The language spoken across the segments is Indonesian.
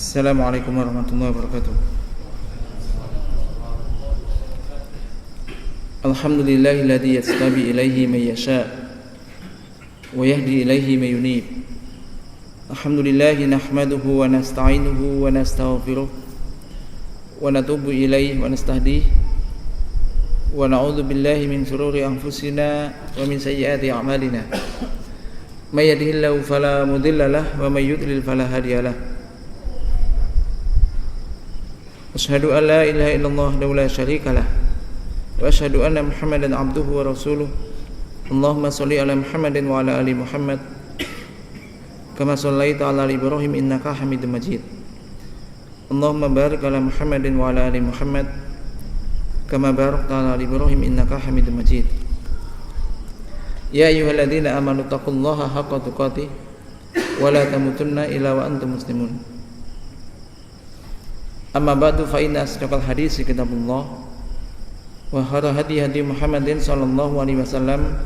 Assalamualaikum warahmatullahi wabarakatuh. Alhamdulillahilladzi yastabi ilaihi man yasha wa yahdi ilaihi man yunib. Alhamdulillahi nahmaduhu wa nasta'inuhu wa nastaghfiruh wa natubu ilaihi wa nastahdihi wa na'udzu billahi min shururi anfusina wa min sayyiati a'malina. May yahdihillahu fala mudilla lahu wa may yudlil fala hadiya lahu. Asyhadu an la ilaha illallah wahdahu la syarika lah wa asyhadu anna Muhammadan abduhu wa rasuluh. Allahumma shalli ala Muhammadin wa ala ali Muhammad kama shallaita ala Ibrahim innaka Hamidum Majid. Allahumma barik ala Muhammadin wa ala ali Muhammad kama barakta ala Ibrahim innaka Hamidum Majid. Ya ayyuhalladzina amanu taqullaha haqqa tuqatih wa la tamutunna illa wa antum muslimun. Amma ba'du fa inna asdaqal hadits kitabullah wa khairal hadi Muhammadin sallallahu alaihi wasallam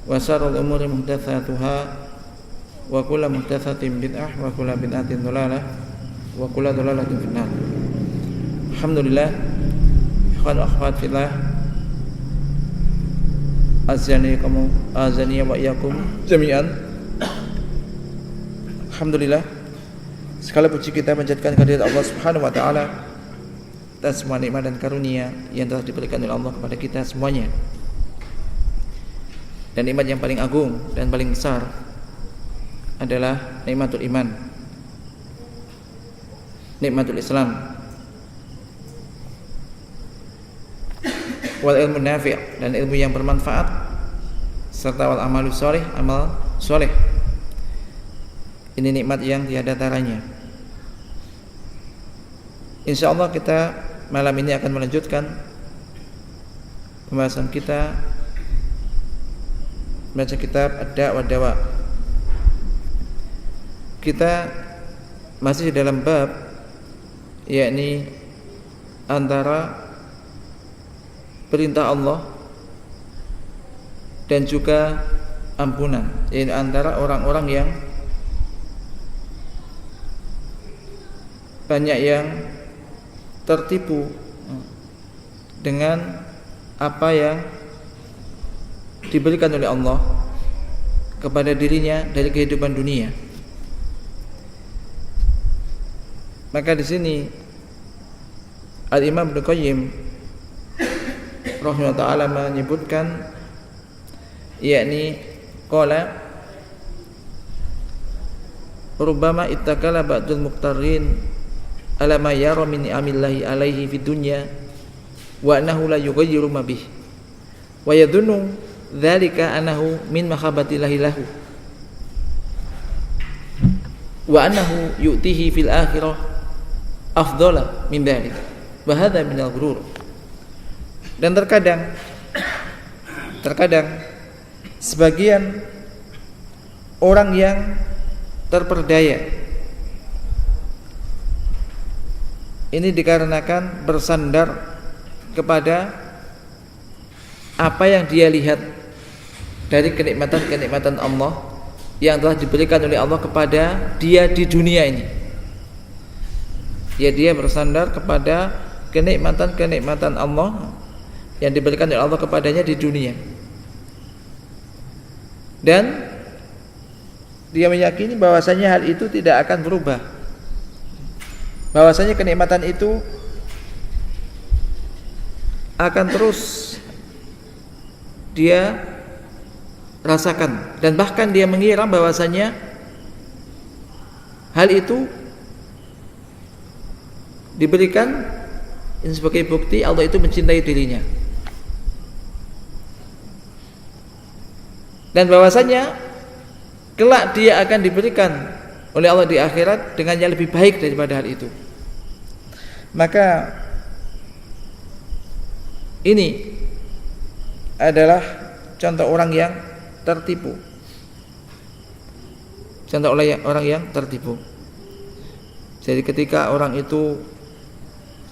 wa syarrul umuri muhdatsatuha wa kullu muhdatsatin bid'ah wa kullu bid'atin dhalalah wa kullu dhalalatin finnar. Alhamdulillah, ikhwan wa akhwat fillah, azani wa iyyakum jami'an. Alhamdulillah, segala puji kita panjatkan kehadirat Allah Subhanahu wa taala atas semua nikmat dan karunia yang telah diberikan oleh Allah kepada kita semuanya. Dan nikmat yang paling agung dan paling besar adalah nikmatul iman, nikmatul Islam, wal ilmu nafi', dan ilmu yang bermanfaat, serta wal amalu sholih, amal sholih. Ini nikmat yang tiada taranya. InsyaAllah kita malam ini akan melanjutkan pembahasan kita baca kitab Ad-Da' wa Dawa. Kita masih dalam bab, yakni antara perintah Allah dan juga ampunan, yakni antara orang-orang yang banyak yang tertipu dengan apa yang diberikan oleh Allah kepada dirinya dari kehidupan dunia. Maka di sini Al-Imam Ibnu Qayyim rahimahullah ta'ala menyebutkan, yakni qala rubbama ittakala ba'dul muqtarrin ala ma yara min ni'amillahi alaihi fid dunya wa annahu la yughayyiru ma bih wa yadhunnu dzalika annahu min mahabbatillahi lahu wa annahu yu'tihi fil akhirah afdhala min dzalik wa hadha min al-ghurur. Dan terkadang sebagian orang yang terperdaya ini dikarenakan bersandar kepada apa yang dia lihat dari kenikmatan-kenikmatan Allah yang telah diberikan oleh Allah kepada dia di dunia ini. Ya, dia bersandar kepada kenikmatan-kenikmatan Allah yang diberikan oleh Allah kepadanya di dunia. Dan dia meyakini bahwasanya hal itu tidak akan berubah, bahwasanya kenikmatan itu akan terus dia rasakan, dan bahkan dia mengira bahwasanya hal itu diberikan ini sebagai bukti Allah itu mencintai dirinya, dan bahwasanya kelak dia akan diberikan oleh Allah di akhirat dengan yang lebih baik daripada hal itu. Maka ini adalah contoh orang yang tertipu. Contoh orang yang tertipu. Jadi ketika orang itu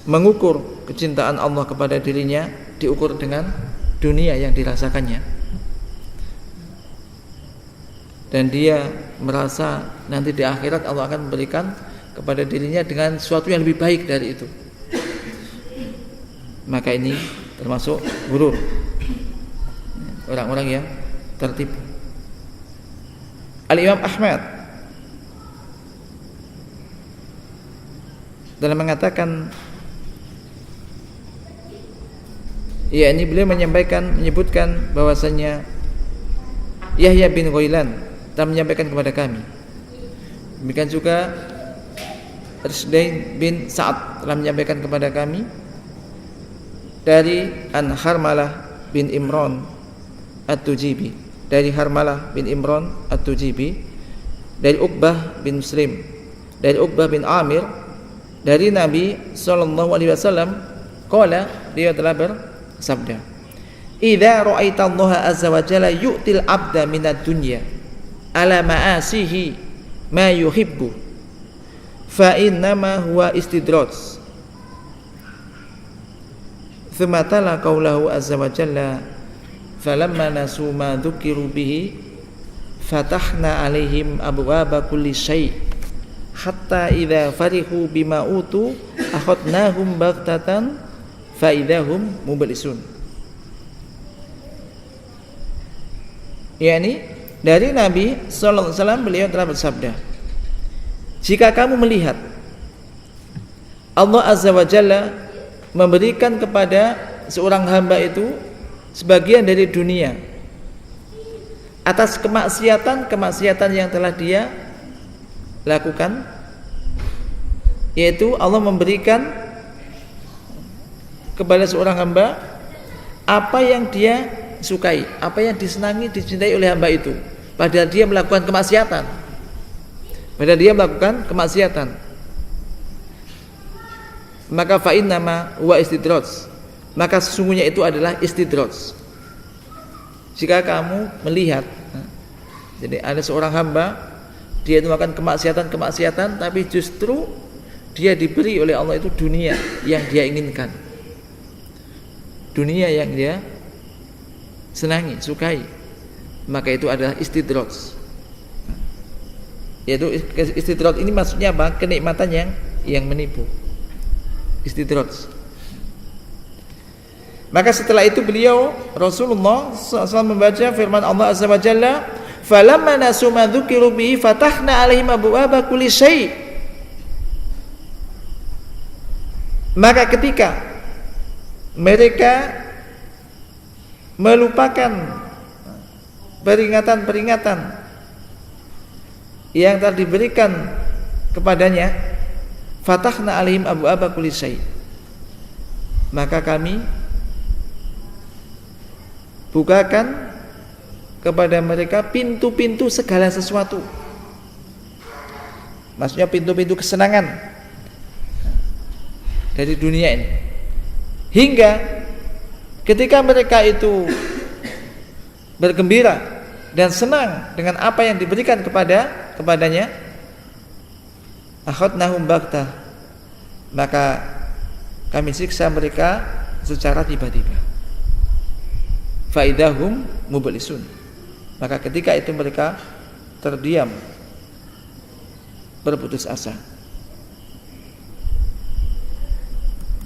mengukur kecintaan Allah kepada dirinya diukur dengan dunia yang dirasakannya, dan dia merasa nanti di akhirat Allah akan memberikan kepada dirinya dengan sesuatu yang lebih baik dari itu, maka ini termasuk ghurur, orang-orang yang tertipu. Al-Imam Ahmad dalam mengatakan, ini beliau menyebutkan bahwasanya Yahya bin Ghailan telah menyampaikan kepada kami. Demikian juga Risdain bin Sa'ad telah menyampaikan kepada kami dari An Harmalah bin Imran At-Tujibi, dari Harmalah bin Imran At-Tujibi, dari Uqbah bin Muslim, dari Uqbah bin Amir, dari Nabi sallallahu alaihi wasallam qala, dia telah bersabda, idza ra'aita Allah azza wa jalla yu'til 'abda minad dunya ala ma'asihi ma yuhibbu fa innama huwa istidraj. Thumma tala qaulahu azza wa jalla falamma nasu ma dzukiru bihi fatahna 'alaihim abwaaba kulli syai' hatta idza farihu bima utu akhadnahum baghtatan fa idahum mublisun. Yani dari Nabi sallallahu alaihi wasallam, beliau telah bersabda, jika kamu melihat Allah azza wa jalla memberikan kepada seorang hamba itu sebagian dari dunia atas kemaksiatan yang telah dia lakukan, yaitu Allah memberikan kepada seorang hamba apa yang dia sukai, apa yang disenangi, dicintai oleh hamba itu, padahal dia melakukan kemaksiatan, maka fa innama huwa istidraj, maka sesungguhnya itu adalah istidraj. Jika kamu melihat, jadi ada seorang hamba, dia itu melakukan kemaksiatan, tapi justru dia diberi oleh Allah itu dunia yang dia inginkan, dunia yang dia senangi, sukai, maka itu adalah istidraj. Yaitu istidraj ini maksudnya apa? Kenikmatan yang menipu, istidraj. Maka setelah itu beliau Rasulullah SAW membaca firman Allah azza wa jalla, falamma nasu ma dzukiru bihi fatahna 'alaihim abwaaba kulli syai'. Maka ketika mereka melupakan peringatan-peringatan yang telah diberikan kepadanya, fatahna 'alaihim abwaaba kulli syai', maka kami bukakan kepada mereka pintu-pintu segala sesuatu, maksudnya pintu-pintu kesenangan dari dunia ini, hingga ketika mereka itu bergembira dan senang dengan apa yang diberikan kepadanya, akhadnahum baghtah, maka kami siksa mereka secara tiba-tiba, fa idahum mublisun, maka ketika itu mereka terdiam, berputus asa.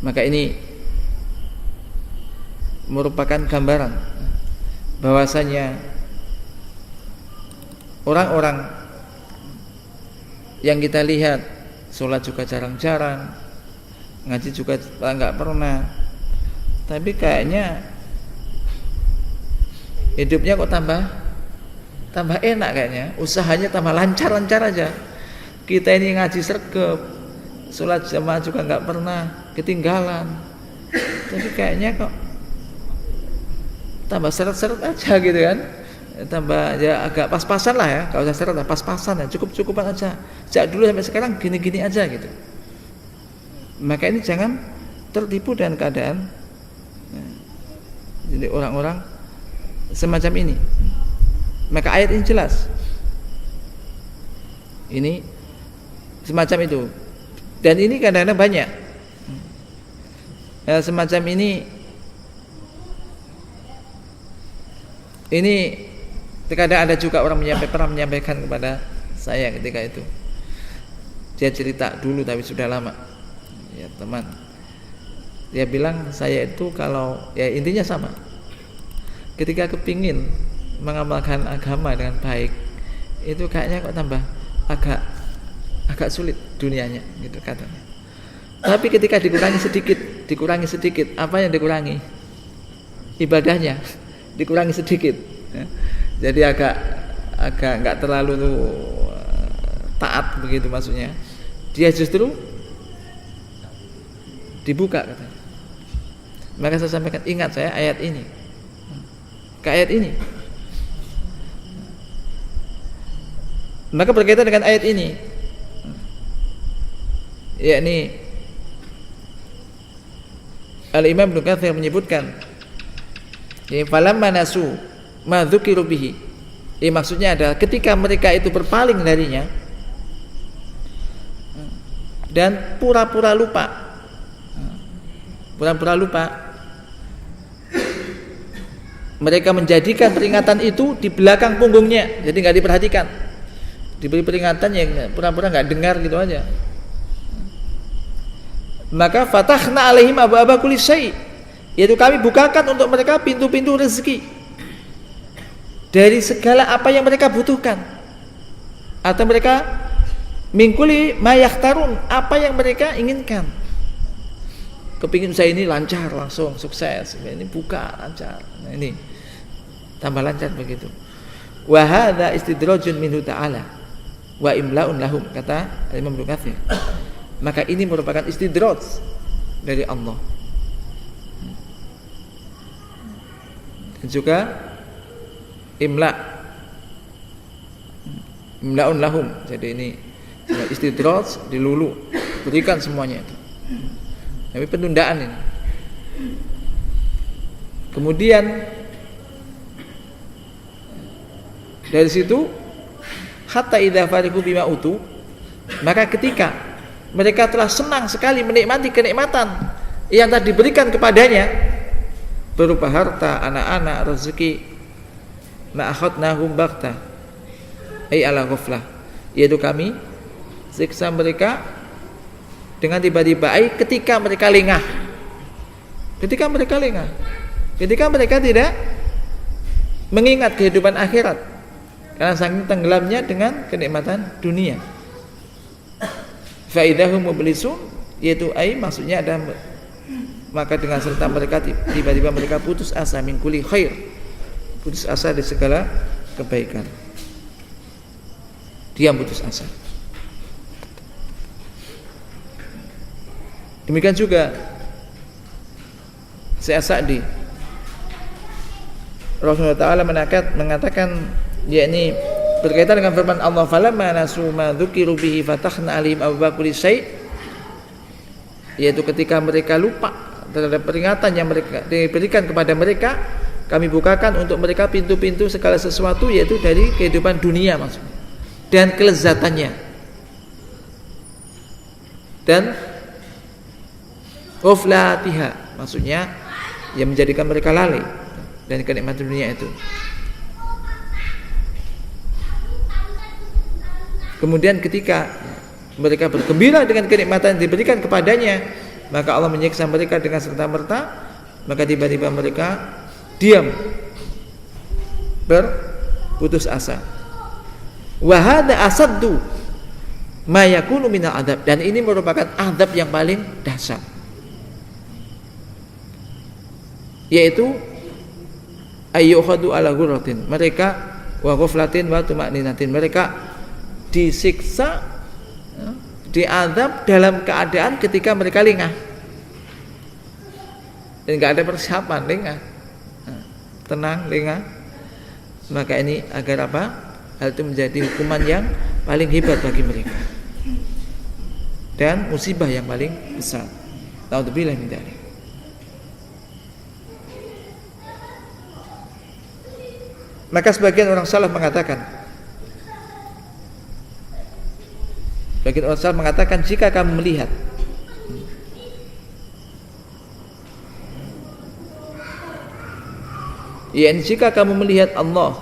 Maka ini merupakan gambaran bahwasanya orang-orang yang kita lihat sholat juga jarang-jarang, ngaji juga enggak pernah, tapi kayaknya hidupnya kok tambah enak, kayaknya usahanya tambah lancar aja. Kita ini ngaji sergap, sholat jamaah juga enggak pernah, ketinggalan, tapi kayaknya kok tambah seret-seret aja gitu kan, tambah ya agak pas-pasan lah ya, gak usah seret lah, pas-pasan ya, cukup-cukupan aja, sejak dulu sampai sekarang gini-gini aja gitu. Maka ini jangan tertipu dengan keadaan jadi orang-orang semacam ini. Maka ayat ini jelas, ini semacam itu, dan ini kadang-kadang banyak semacam ini terkadang ada juga orang pernah menyampaikan kepada saya ketika itu, Dia cerita dulu tapi sudah lama. Ya teman, dia bilang saya itu kalau ya intinya sama. Ketika kepingin mengamalkan agama dengan baik, itu kayaknya kok tambah agak sulit dunianya, gitu katanya. Tapi ketika dikurangi sedikit, apa yang dikurangi? Ibadahnya dikurangi sedikit. Ya. Jadi agak nggak terlalu taat begitu maksudnya. Dia justru dibuka katanya. Maka saya sampaikan, ingat saya ayat ini. Ke ayat ini. Maka berkaitan dengan ayat ini, yakni Al-Imam Ibnu Katsir menyebutkan, falamma nasu ma dzukiru bihi. Maksudnya adalah ketika mereka itu berpaling darinya dan pura-pura lupa. Mereka menjadikan peringatan itu di belakang punggungnya, jadi nggak diperhatikan. Diberi peringatan yang pura-pura nggak dengar gitu aja. Maka fatahna alaihim abwaaba kulli syai', yaitu kami bukakan untuk mereka pintu-pintu rezeki dari segala apa yang mereka butuhkan, atau mereka mingkuli mayahtarun, apa yang mereka inginkan. Kepingin saya ini lancar langsung sukses, ini buka lancar, nah ini tambah lancar begitu. Wa hadza istidrajun minhu ta'ala wa imla'un lahum, kata Imam Ibnu Katsir. Maka ini merupakan istidraj dari Allah. Dan juga imla'un lahum. Jadi ini istidraj, dilulu, berikan semuanya itu. Tapi penundaan ini. Kemudian dari situ hatta idza fariqu bima utu, maka ketika mereka telah senang sekali menikmati kenikmatan yang telah diberikan kepadanya berupa harta, anak-anak, rezeki, ma'akhadnahum baghta ay ala ghaflah, yaitu kami siksa mereka dengan tiba-tiba, ketika mereka lengah, ketika mereka tidak mengingat kehidupan akhirat karena saking tenggelamnya dengan kenikmatan dunia. Faidahum mublisun, yaitu maksudnya ada, maka dengan serta mereka tiba-tiba mereka putus asa min kulli khair, putus asa di segala kebaikan. Dia putus asa. Demikian juga Syekh Sa'di Rasulullah Ta'ala mengatakan, yakni berkaitan dengan firman Allah, falamma nasu ma dzukiru bihi fatahna alaihim abwaaba kulli syai', yaitu ketika mereka lupa terhadap peringatan yang mereka diberikan kepada mereka, kami bukakan untuk mereka pintu-pintu segala sesuatu, yaitu dari kehidupan dunia maksudnya, dan kelezatannya, dan ghaflatiha, maksudnya yang menjadikan mereka lalai dan kenikmatan dunia itu. Kemudian ketika mereka bergembira dengan kenikmatan yang diberikan kepadanya, maka Allah menyiksa mereka dengan serta-merta, maka tiba-tiba mereka diam, berputus asa. Wa hadza asaddu ma yakunu minal adab, dan ini merupakan adab yang paling dahsyat, yaitu ayyukhadu ala ghurratin, mereka wa ghaflatin wa tuma'ninatin, mereka disiksa, diazab dalam keadaan ketika mereka lengah dan nggak ada persiapan, lengah, tenang, lengah. Maka ini agar apa? Hal itu menjadi hukuman yang paling hebat bagi mereka dan musibah yang paling besar. Naudzubillah min dzalik. Maka sebagian orang salaf mengatakan, jika kamu melihat jika kamu melihat Allah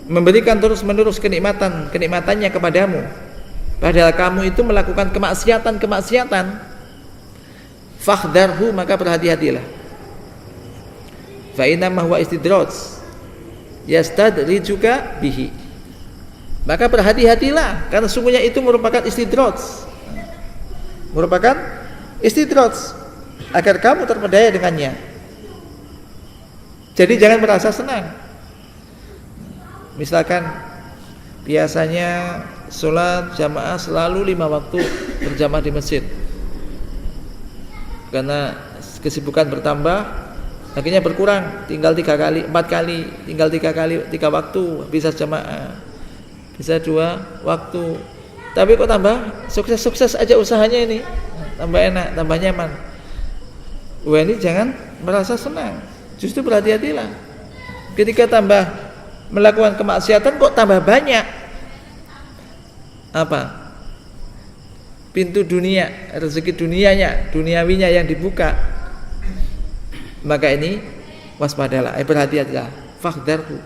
memberikan terus-menerus kenikmatannya kepadamu, padahal kamu itu melakukan kemaksiatan, fakhdharhu, maka berhati-hatilah. Fa inna ma huwa istidraj yastadrijuka bihi, maka berhati-hatilah karena sungguhnya itu merupakan istidraj, agar kamu terpedaya dengannya. Jadi jangan merasa senang. Misalkan biasanya sholat jamaah selalu 5 waktu berjamaah di masjid, karena kesibukan bertambah akhirnya berkurang, tinggal 3 kali, 4 kali, tinggal 3 kali, 3 waktu bisa jamaah, bisa 2 waktu. Tapi kok tambah sukses aja usahanya ini, tambah enak, tambah nyaman. Wah, ini jangan merasa senang, justru berhati-hatilah. Ketika tambah melakukan kemaksiatan kok tambah banyak apa? Pintu dunia, rezeki duniawinya yang dibuka. Maka ini waspadalah, berhati-hatilah, fakhdharhu.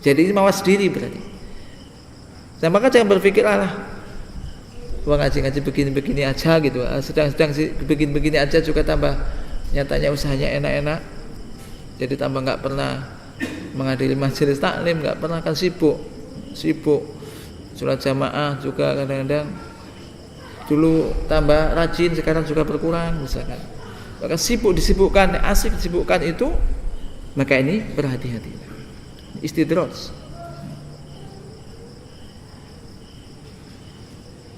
Jadi mawas diri berarti. Nah, maka jangan berpikir wah ngaji begini-begini aja gitu. Sedang begini-begini aja juga tambah nyatanya usahanya enak-enak. Jadi tambah enggak pernah menghadiri majelis taklim, enggak pernah, kan sibuk. Sholat jamaah juga kadang-kadang dulu tambah rajin, sekarang juga berkurang misalkan. Maka disibukkan itu, maka ini berhati-hati. Istidraj.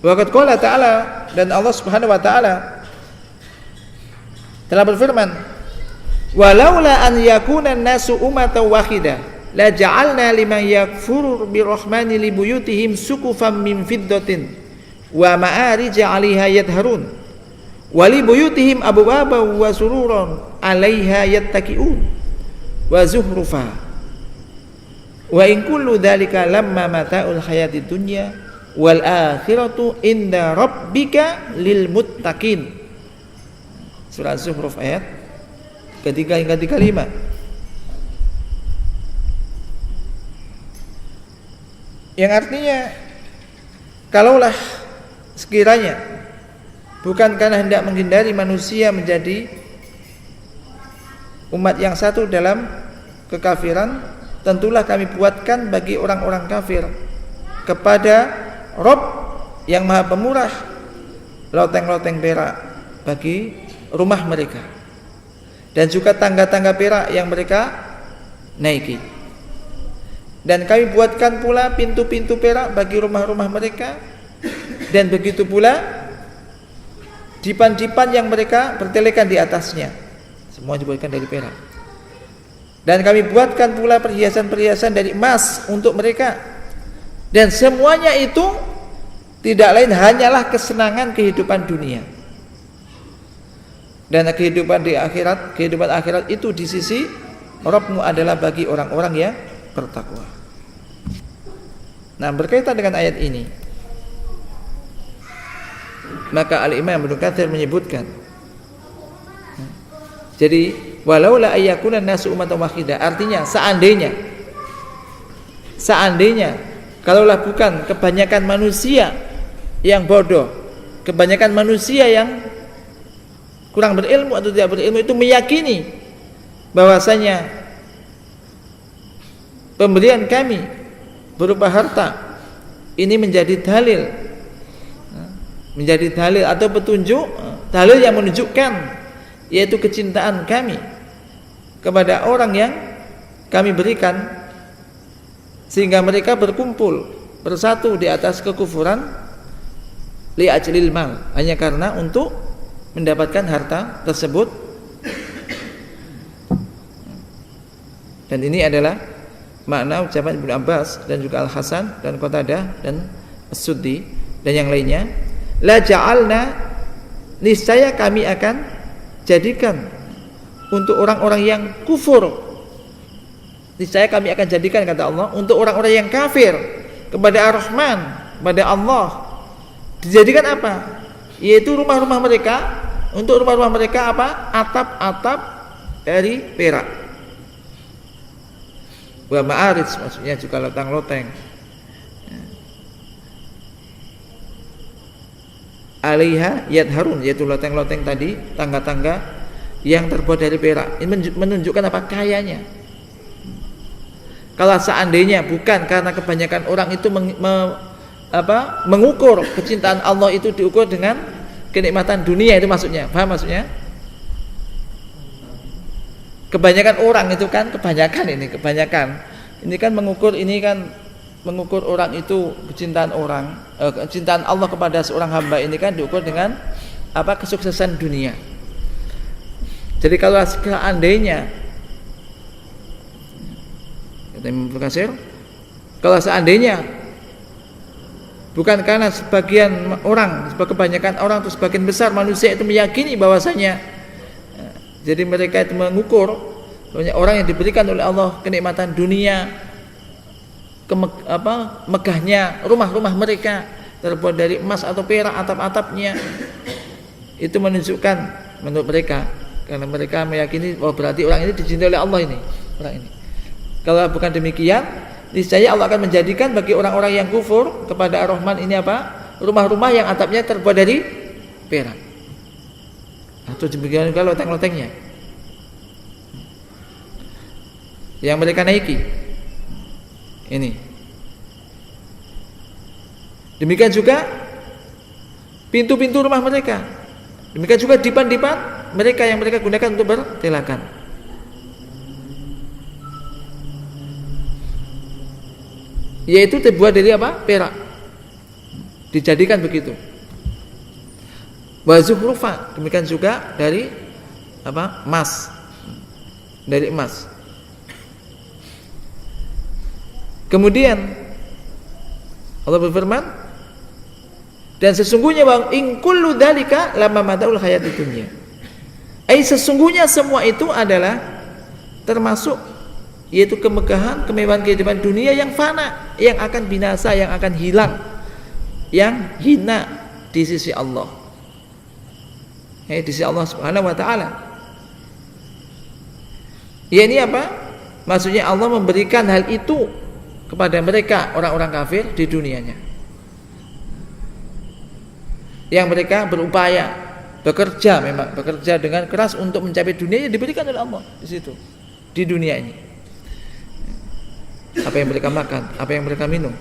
Waqad qala ta'ala, dan Allah Subhanahu wa taala telah berfirman, walaula an yakuna an-nasu ummatan wahidah la ja'alna liman yakfuru birrahmani li buyutihim suqufan min fiddatin wa ma'arij 'alaiha yadharun wa li buyutihim abwaban wa sururan 'alaiha yattaqiun wa zuhrufa wa in kullu dzalika lamma mata'ul hayatid dunya wal akhiratu inda rabbika lil muttaqin. Surah Az-Zukhruf ayat ketiga hingga 35. Yang artinya, kalaulah sekiranya bukan karena hendak menghindari manusia menjadi umat yang satu dalam kekafiran, tentulah kami buatkan bagi orang-orang kafir kepada Rabb yang Maha Pemurah loteng-loteng perak bagi rumah mereka, dan juga tangga-tangga perak yang mereka naiki. Dan kami buatkan pula pintu-pintu perak bagi rumah-rumah mereka, dan begitu pula dipan-dipan yang mereka bertelekan di atasnya, semua dibuatkan dari perak. Dan kami buatkan pula perhiasan-perhiasan dari emas untuk mereka, dan semuanya itu tidak lain hanyalah kesenangan kehidupan dunia. Dan kehidupan akhirat itu di sisi Rabbmu adalah bagi orang-orang yang bertakwa. Nah, berkaitan dengan ayat ini, maka Al-Imam Ibnu Katsir menyebutkan, jadi walaula ayyakuna nasu ummatan wahidah, artinya seandainya kalaulah bukan kebanyakan manusia yang bodoh, kebanyakan manusia yang kurang berilmu atau tidak berilmu itu meyakini bahwasanya pemberian kami berupa harta ini menjadi dalil atau petunjuk, dalil yang menunjukkan yaitu kecintaan kami kepada orang yang kami berikan, sehingga mereka berkumpul bersatu di atas kekufuran li ajlil mal, hanya karena untuk mendapatkan harta tersebut. Dan ini adalah makna ucapan Ibnu Abbas dan juga Al-Hasan dan Qatadah dan As-Suddi dan yang lainnya, la ja'alna, niscaya kami akan jadikan untuk orang-orang yang kufur, niscaya kami akan jadikan, kata Allah, untuk orang-orang yang kafir kepada Ar-Rahman, kepada Allah, dijadikan apa? Yaitu rumah-rumah mereka, untuk rumah-rumah mereka apa? Atap-atap dari perak. Wa ma'arij maksudnya juga loteng-loteng. Alaiha yadharun, yaitu loteng-loteng tadi, tangga-tangga yang terbuat dari perak. Ini menunjukkan apa? Kayanya. Kalau seandainya bukan karena kebanyakan orang itu mengukur kecintaan Allah itu diukur dengan kenikmatan dunia, itu maksudnya. Paham maksudnya? Kebanyakan orang itu kan kebanyakan ini kan mengukur orang itu kecintaan kecintaan Allah kepada seorang hamba ini kan diukur dengan kesuksesan dunia. Jadi kalau seandainya kata Imam Katsir, kalau seandainya bukan karena sebagian orang, kebanyakan orang atau sebagian besar manusia itu meyakini bahwasanya, jadi mereka itu mengukur banyak orang yang diberikan oleh Allah kenikmatan dunia, megahnya rumah-rumah mereka terbuat dari emas atau perak atap-atapnya, itu menunjukkan menurut mereka, karena mereka meyakini bahwa berarti orang ini dicintai oleh Allah ini, orang ini. Kalau bukan demikian, niscaya Allah akan menjadikan bagi orang-orang yang kufur kepada Ar-Rahman ini rumah-rumah yang atapnya terbuat dari perak. Atau demikian juga loteng-lotengnya yang mereka naiki ini. Demikian juga pintu-pintu rumah mereka, demikian juga dipan-dipan mereka yang mereka gunakan untuk bertelakan. Yaitu terbuat dari perak, dijadikan begitu. Wa zuhrufa, demikian juga dari emas, dari emas. Kemudian Allah berfirman, dan sesungguhnya bang in kullu dzalika lamma mataul hayatid dunya. Sesungguhnya semua itu adalah termasuk, yaitu kemegahan, kemewahan kehidupan dunia yang fana, yang akan binasa, yang akan hilang, yang hina di sisi Allah. Di sisi Allah Subhanahu wa taala. Ya, ini maksudnya Allah memberikan hal itu kepada mereka orang-orang kafir di dunianya, yang mereka berupaya bekerja dengan keras untuk mencapai dunia yang diberikan oleh Allah di situ, di dunia ini. Apa yang mereka makan, apa yang mereka minum.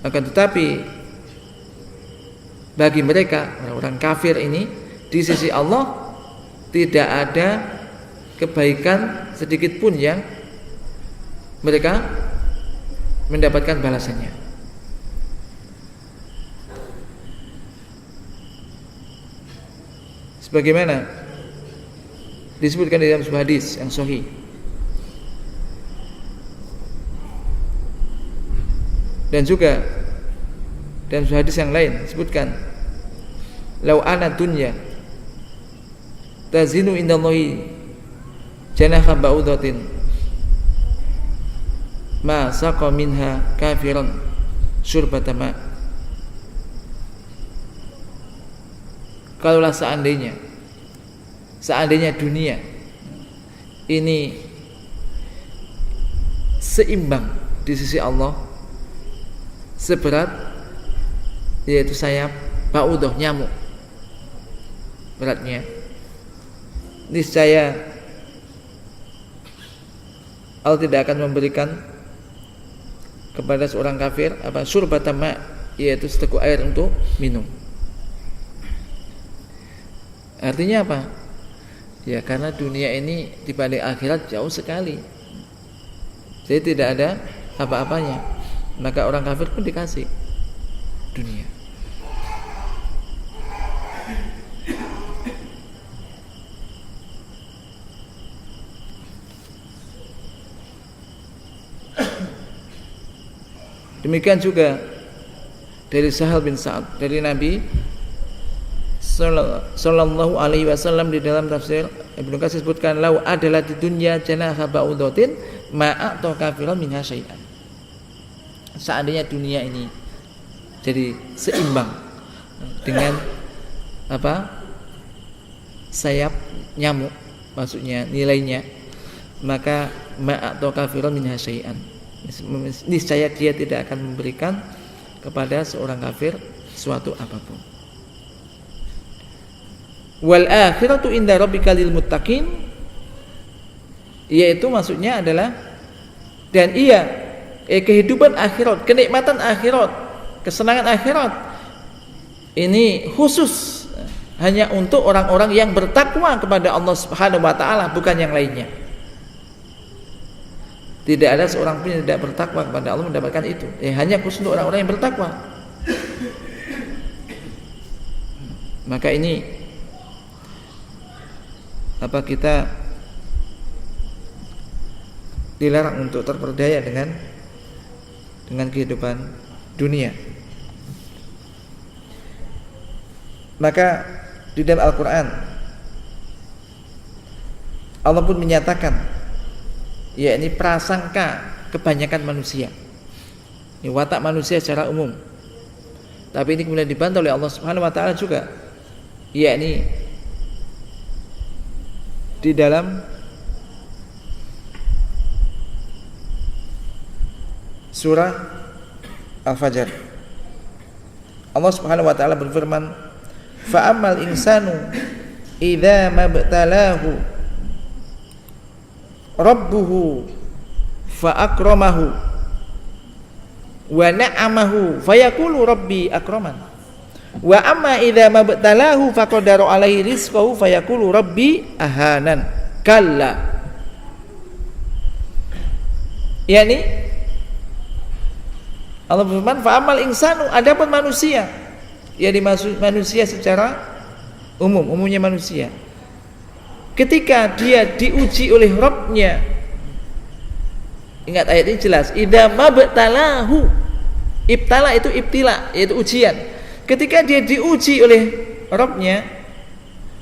Akan tetapi bagi mereka orang-orang kafir ini di sisi Allah tidak ada kebaikan sedikit pun yang mereka mendapatkan balasannya. Sebagaimana disebutkan di dalam sebuah hadis yang sahih, dan juga dalam sebuah hadis yang lain disebutkan, lau ana dunya tazinu indallahi janaha ba'udatin ma saqa minha kafiran syurbata ma. Kalaulah seandainya dunia ini seimbang di sisi Allah seberat, yaitu sayap ba'udah, nyamuk beratnya, niscaya Allah tidak akan memberikan kepada seorang kafir syurbata ma, yaitu seteguk air untuk minum. Artinya apa? Ya, karena dunia ini dibanding akhirat jauh sekali, jadi tidak ada apa-apanya. Maka orang kafir pun dikasih dunia. Demikian juga dari Sahal bin Sa'ad, dari Nabi Sallallahu alaihi wasallam, di dalam tafsir Ibnu Katsir sebutkan, lau adalah di dunya janaha ba'udatin ma'a'ta kafiran minha syai'an. Seandainya dunia ini jadi seimbang dengan sayap nyamuk, maksudnya nilainya, maka ma'atau kafirun minha syai'an, niscaya dia tidak akan memberikan kepada seorang kafir suatu apapun. Wal akhiratu inda rabbika lil muttaqin, yaitu maksudnya adalah dan kehidupan akhirat, kenikmatan akhirat, kesenangan akhirat ini khusus hanya untuk orang-orang yang bertakwa kepada Allah Subhanahu wa taala, bukan yang lainnya. Tidak ada seorang pun yang tidak bertakwa kepada Allah mendapatkan itu. Hanya khusus untuk orang-orang yang bertakwa. Maka ini kita dilarang untuk terperdaya dengan kehidupan dunia. Maka di dalam Al-Quran Allah pun menyatakan, yakni prasangka kebanyakan manusia, ini watak manusia secara umum, tapi ini kemudian dibantah oleh Allah Subhanahu wa taala juga, yakni di dalam surah Al-Fajr. Allah Subhanahu wa taala berfirman, fa ammal insanu idza mabtalahu rabbuhu fa akramahu wa na'amahu fayaqulu rabbi akraman wa amma idza mabtalahu faqadara alaihi rizqahu fayaqulu rabbi ahanan kalla. Yani Allah berfirman, fa amal insanu, adapun manusia, yakni manusia secara umumnya manusia, ketika dia diuji oleh Rabb-nya, ingat ayat ini jelas, idza mabtalahu, ibtala itu ibtila, yaitu ujian. Ketika dia diuji oleh Rabb-nya,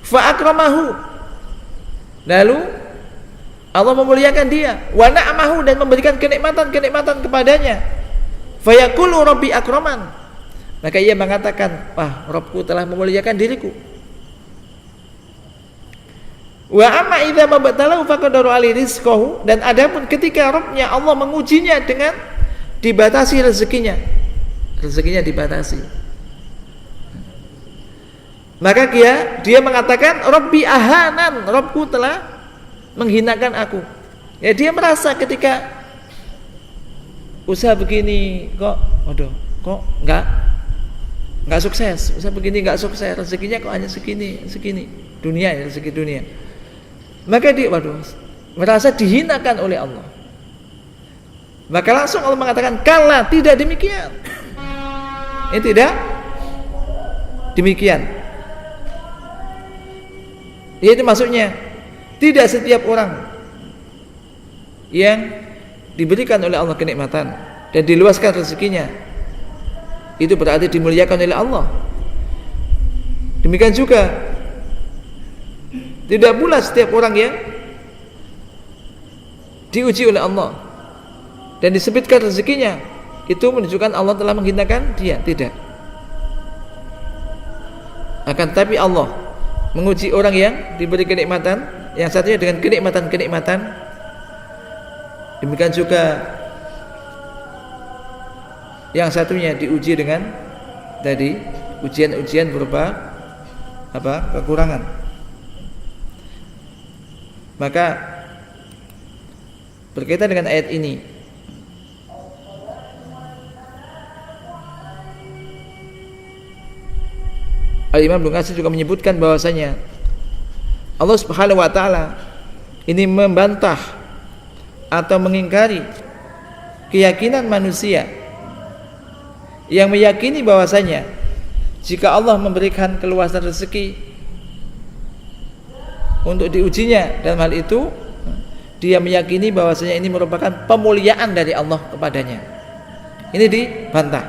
fa akramahu, lalu Allah memuliakan dia, wa na'amahu, dan memberikan kenikmatan kepadanya, fayaqulu rabbi akraman, maka ia mengatakan, wah, Rabbku telah memuliakan diriku. Wa amma idza mabtalahu faqadara alaihi rizqahu, dan adapun ketika Rabb-nya Allah mengujinya dengan dibatasi rezekinya dibatasi, maka dia mengatakan rabbi ahanan, Rabbku telah menghinakan aku. Ya, dia merasa ketika usaha begini kok enggak sukses, usaha begini enggak sukses, rezekinya kok hanya segini dunia, rezeki dunia, maka dia merasa dihinakan oleh Allah. Maka langsung Allah mengatakan, kala, tidak demikian, ini tidak demikian. Yaitu maksudnya tidak setiap orang yang diberikan oleh Allah kenikmatan dan diluaskan rezekinya itu berarti dimuliakan oleh Allah. Demikian juga tidak pula setiap orang yang diuji oleh Allah dan disebutkan rezekinya itu menunjukkan Allah telah menghinakan dia, tidak. Akan tapi Allah menguji orang yang diberi kenikmatan, yang satunya dengan kenikmatan. Demikian juga yang satunya diuji dengan tadi ujian berupa kekurangan. Maka berkaitan dengan ayat ini, Al-Imam Ibnu Katsir juga menyebutkan bahwasanya Allah Subhanahu wa taala ini membantah atau mengingkari keyakinan manusia yang meyakini bahwasanya jika Allah memberikan keluasan rezeki untuk diujinya, dalam hal itu dia meyakini bahwasanya ini merupakan pemuliaan dari Allah kepadanya. Ini dibantah.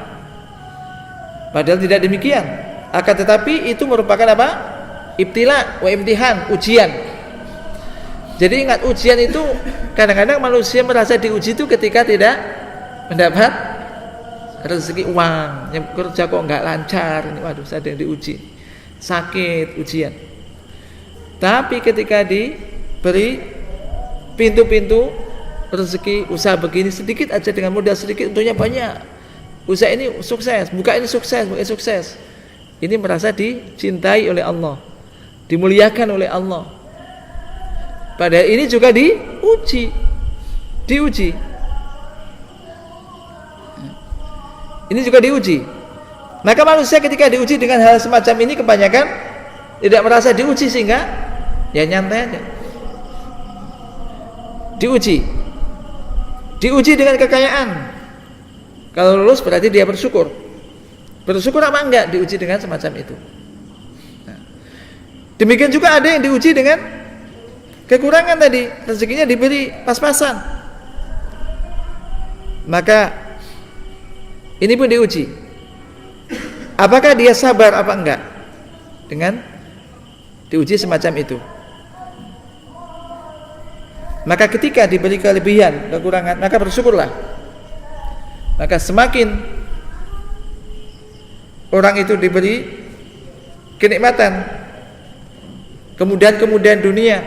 Padahal tidak demikian. Akan tetapi itu merupakan apa? Ibtila wa imtihan, ujian. Jadi ingat, ujian itu kadang-kadang manusia merasa diuji itu ketika tidak mendapat rezeki uang, kerja kok enggak lancar, ini waduh saya yang diuji, sakit, ujian. Tapi ketika beri pintu-pintu rezeki, usaha begini sedikit aja dengan modal sedikit untungnya banyak. Usaha ini sukses, buka ini sukses, buka ini sukses. Ini merasa dicintai oleh Allah, dimuliakan oleh Allah. Padahal ini juga diuji. Ini juga diuji. Maka manusia ketika diuji dengan hal semacam ini kebanyakan tidak merasa diuji sehingga ya nyantai aja. Diuji dengan kekayaan. Kalau lulus berarti dia bersyukur. Bersyukur apa enggak diuji dengan semacam itu. Nah, demikian juga ada yang diuji dengan kekurangan tadi, rezekinya diberi pas-pasan. Maka ini pun diuji. Apakah dia sabar apa enggak dengan diuji semacam itu. Maka ketika diberi kelebihan, kekurangan, maka bersyukurlah. Maka semakin orang itu diberi kenikmatan, kemudahan dunia,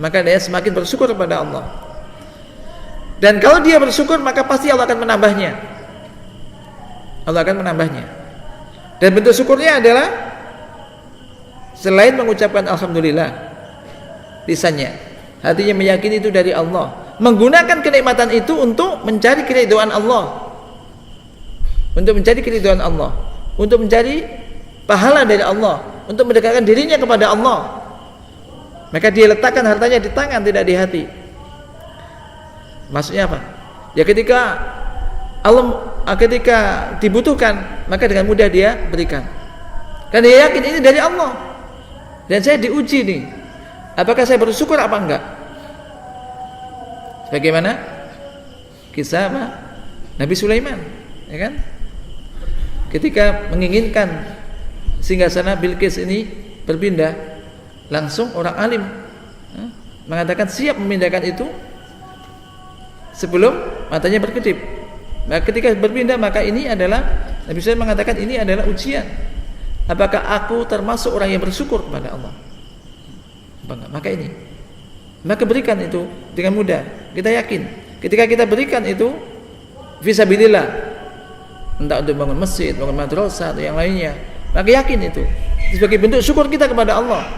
maka dia semakin bersyukur kepada Allah. Dan kalau dia bersyukur, maka pasti Allah akan menambahnya. Allah akan menambahnya. Dan bentuk syukurnya adalah selain mengucapkan alhamdulillah lisannya, hatinya meyakini itu dari Allah, menggunakan kenikmatan itu untuk mencari keridhaan Allah, untuk mencari keridhaan Allah, untuk mencari pahala dari Allah, untuk mendekatkan dirinya kepada Allah. Maka dia letakkan hartanya di tangan, tidak di hati. Maksudnya apa? Ya ketika dibutuhkan, maka dengan mudah dia berikan. Karena dia yakin ini dari Allah. Dan saya diuji nih, apakah saya bersyukur apa enggak? Bagaimana kisah apa? Nabi Sulaiman, ya kan? Ketika menginginkan singgasana Bilqis ini berpindah, langsung orang alim mengatakan siap memindahkan itu sebelum matanya berkedip. Maka ketika berpindah, maka ini adalah Nabi Sulaiman mengatakan ini adalah ujian. Apakah aku termasuk orang yang bersyukur kepada Allah? Maka berikan itu dengan mudah. Kita yakin ketika kita berikan itu fisabilillah, entah untuk bangun masjid, bangun madrasah atau yang lainnya, maka yakin itu sebagai bentuk syukur kita kepada Allah.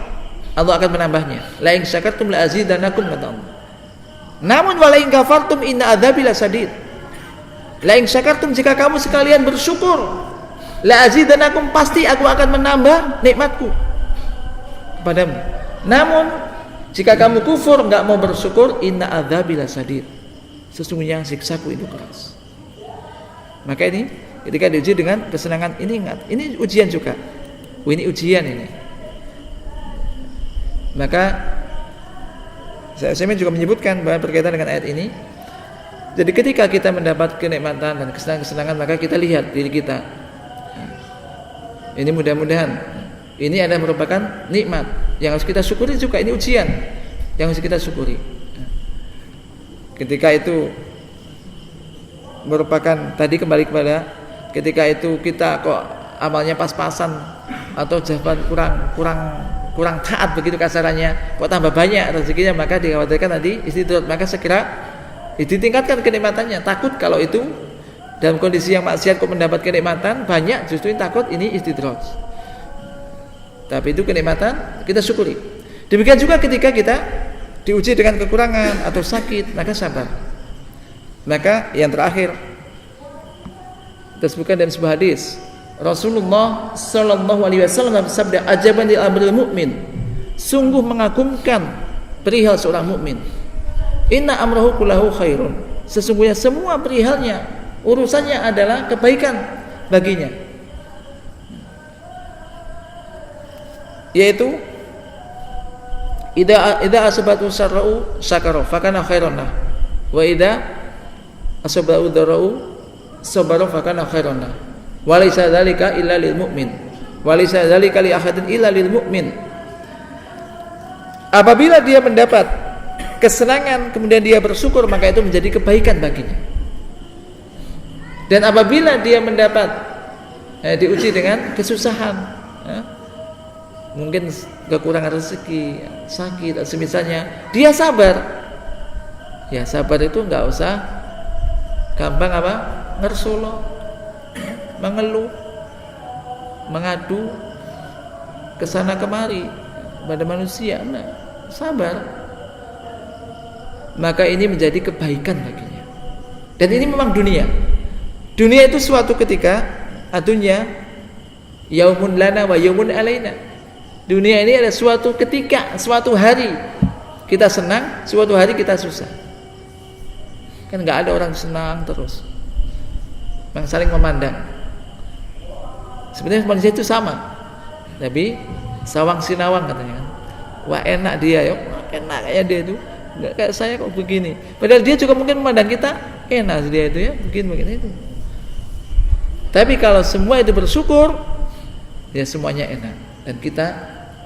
Allah akan menambahnya. La in syakartum la azidanakum, kata Allah. Namun wa la in kafartum inna adzabi lasadid. La in syakartum, jika kamu sekalian bersyukur, la azidanakum, pasti aku akan menambah nikmatku kepadamu. Namun jika kamu kufur, enggak mau bersyukur, inna adzabi lasadid, sesungguhnya siksaku itu keras. Maka ini ketika diuji dengan kesenangan, ini ingat, ini ujian juga. Ini ujian ini. Maka saya juga menyebutkan bahwa berkaitan dengan ayat ini. Jadi ketika kita mendapat kenikmatan dan kesenangan-kesenangan, maka kita lihat diri kita. Ini mudah-mudahan ini adalah merupakan nikmat yang harus kita syukuri juga. Ini ujian yang harus kita syukuri. Ketika itu merupakan, tadi kembali kepada ketika itu kita kok amalnya pas-pasan atau jawaban kurang taat begitu kasarannya, kok tambah banyak rezekinya, maka dikhawatirkan nanti istidrat. Maka segera ditingkatkan kenikmatannya. Takut kalau itu dalam kondisi yang maksiat kok mendapat kenikmatan banyak, justru takut ini istidrat. Tapi itu kenikmatan kita syukuri. Demikian juga ketika kita diuji dengan kekurangan atau sakit, maka sabar. Maka yang terakhir disebutkan dalam sebuah hadis, Rasulullah sallallahu alaihi wasallam bersabda, ajaban lil amril mu'min, sungguh mengagumkan perihal seorang mukmin. Inna amrahu kullahu khairun, sesungguhnya semua perihalnya, urusannya adalah kebaikan baginya. Yaitu idza asabatu sarra'u syakara fakana khairan lah, wa idza asabatu darra'u sabara fakana khairan lah. Walaysa dzalika illa lil mu'min, walaysa dzalika li ahadin illa lil mu'min. Apabila dia mendapat kesenangan kemudian dia bersyukur, maka itu menjadi kebaikan baginya. Dan apabila dia mendapat diuji dengan kesusahan, mungkin kekurangan rezeki, sakit, dan semisalnya, dia sabar. Ya, sabar itu nggak usah gampang ngersuluh, mengeluh, mengadu kesana kemari pada manusia. Nah, sabar. Maka ini menjadi kebaikan baginya. Dan ini memang dunia. Dunia itu suatu ketika, adunya yaumun lana wa yaumun alaina. Dunia ini ada suatu ketika, suatu hari kita senang, suatu hari kita susah. Kan nggak ada orang senang terus, yang saling memandang. Sebenarnya manusia itu sama, tapi sawang sinawang katanya kan. Wah enak dia, yuk enak kayak dia itu, nggak kayak saya kok begini. Padahal dia juga mungkin memandang kita enak dia itu ya, begini itu. Tapi kalau semua itu bersyukur, ya semuanya enak. Dan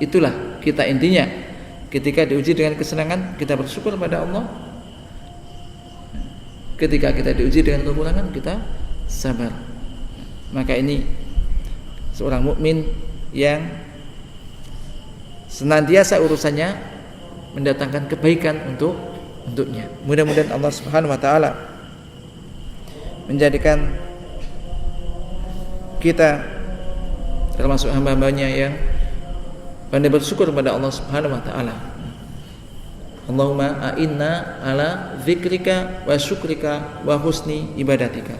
itulah kita intinya. Ketika diuji dengan kesenangan, kita bersyukur pada Allah. Ketika kita diuji dengan kekurangan, kita sabar. Maka ini seorang mukmin yang senantiasa urusannya mendatangkan kebaikan untuknya. Mudah-mudahan Allah Subhanahu wa taala menjadikan kita termasuk hamba-hambanya yang pandai bersyukur kepada Allah Subhanahu wa taala. Allahumma a'inna ala dzikrika wa syukrika wa husni ibadatika.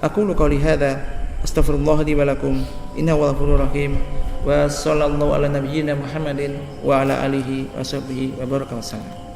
Aqulu qouli hadza astaghfirullah li wa lakum innahu ghafurur rahim wa sallallahu ala nabiyyina Muhammadin wa ala alihi wa sahbihi wa baraka wasallam.